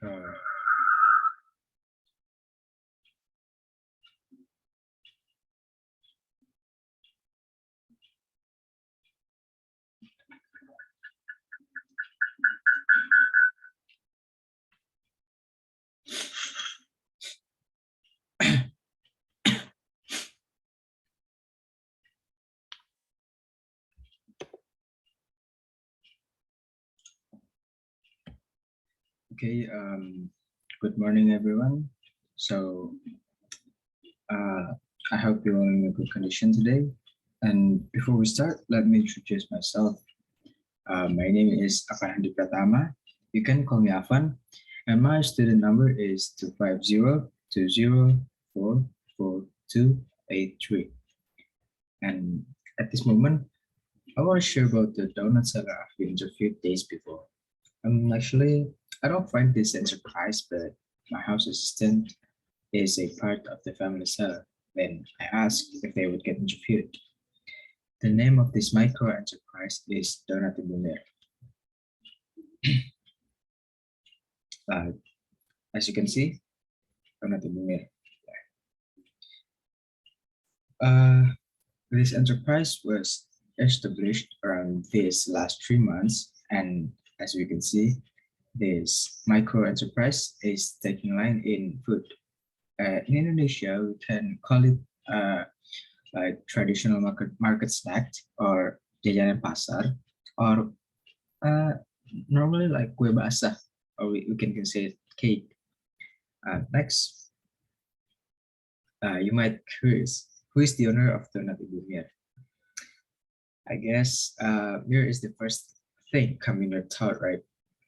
Uh, okay. Good morning, everyone. So, uh, I hope you're in a good condition today. And before we start, let me introduce myself. My name is Affan Hadi Pratama. You can call me Affan, and my student number is 25020444283. And at this moment, I want to share about the donut seller I've been interviewed days before. Actually, I don't find this a surprise, but my house assistant is a part of the family seller when I asked if they would get interviewed. The name of this micro enterprise is Donut Bumir. As you can see, Donut Bumir. This enterprise was established around these last 3 months, and as we can see, this micro enterprise is taking line in food. In Indonesia, we can call it like traditional market snack or jajanan pasar, or normally like kue basah, or we can say it cake. Next, you might curious, who is the owner of Donat Ibu Mir? I guess Mir is the first thing coming to thought, right?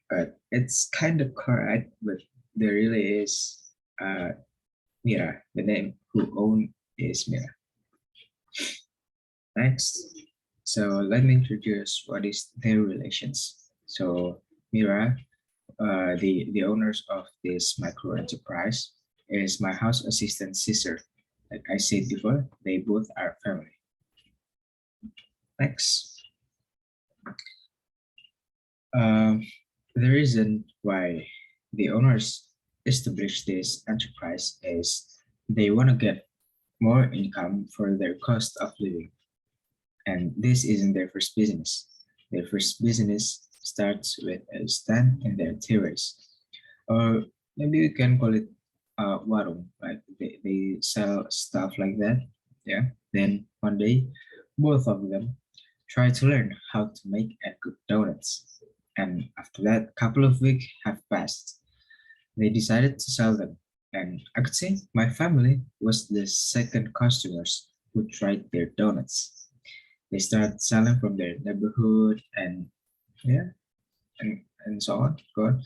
But it's kind of correct, but there really is Mira, the name who own is Mira. Next, so let me introduce what is their relations. So Mira, the owners of this micro enterprise, is my house assistant sister. Like I said before, they both are family. Next, the reason why the owners established this enterprise is they want to get more income for their cost of living. And this isn't their first business. Their first business starts with a stand in their terrace. Or maybe we can call it warung, like they sell stuff like that. Yeah. Then one day, both of them try to learn how to make and cook donuts. And after that, couple of weeks have passed. They decided to sell them. And I could say my family was the second customers who tried their donuts. They start selling from their neighborhood and yeah, and so on. Go on.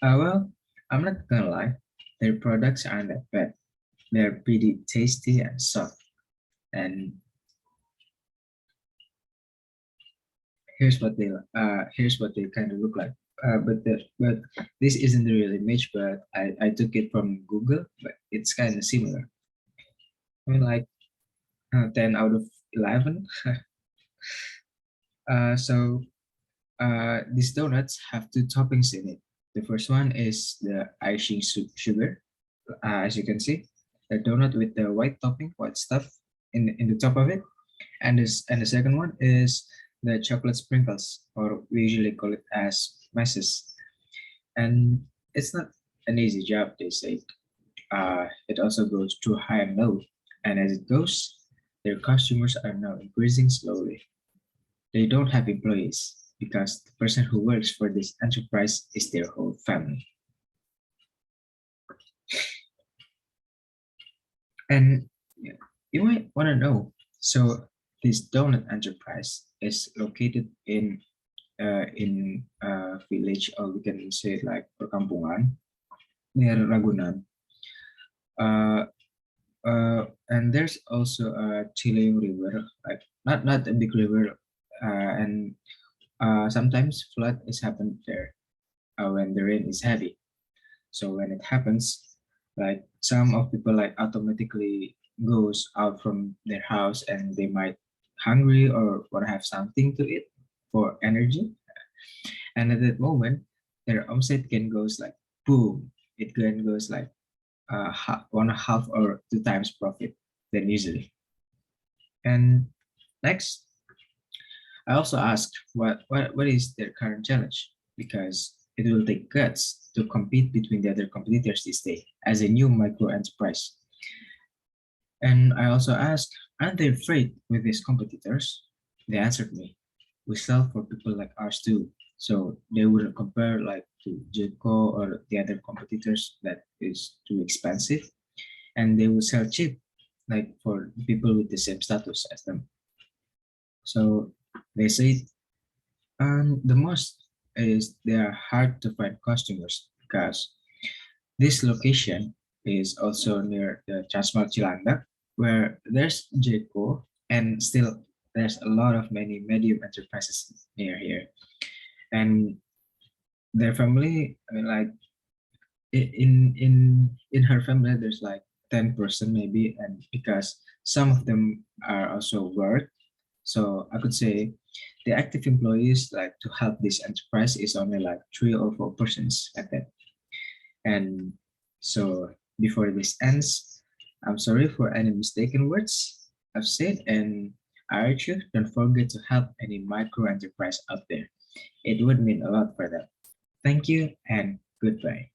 Well, I'm not gonna lie, their products aren't that bad. They're pretty tasty and soft. And here's what they kind of look like. But this isn't the real image, but I took it from Google, but it's kind of similar. I mean, like 10 out of 11. So these donuts have two toppings in it. The first one is the icing sugar, as you can see, the donut with the white topping, white stuff in the top of it, and the second one is the chocolate sprinkles, or we usually call it as messes. And it's not an easy job, they say. It also goes through high and low, and as it goes, their customers are now increasing slowly. They don't have employees because the person who works for this enterprise is their whole family. And you might want to know, so this donut enterprise is located in a village, or we can say it like perkampungan near Ragunan. Uh, and there's also a Chile river, like not a big river, and sometimes flood is happened there when the rain is heavy. So when it happens, like some of people like automatically goes out from their house and they might hungry or want to have something to eat for energy. And at that moment, their omset can goes like boom, it then goes like 1.5 or 2 times profit than usually. And next, I also asked what is their current challenge because it will take guts to compete between the other competitors this day as a new micro enterprise. And I also asked, aren't they afraid with these competitors? They answered me, we sell for people like us too. So they wouldn't compare like to Jeko or the other competitors that is too expensive. And they would sell cheap, like for people with the same status as them. So they say the most is they are hard to find customers because this location is also near the Transmart Cilandak, where there's JECO and still there's a lot of many medium enterprises near here. And their family, I mean, like in her family, there's like 10 person maybe, and because some of them are also work, so I could say the active employees like to help this enterprise is only like 3 or 4 persons at that. And so before this ends, I'm sorry for any mistaken words I've said, and I urge you don't forget to help any micro enterprise out there. It would mean a lot for them. Thank you and goodbye.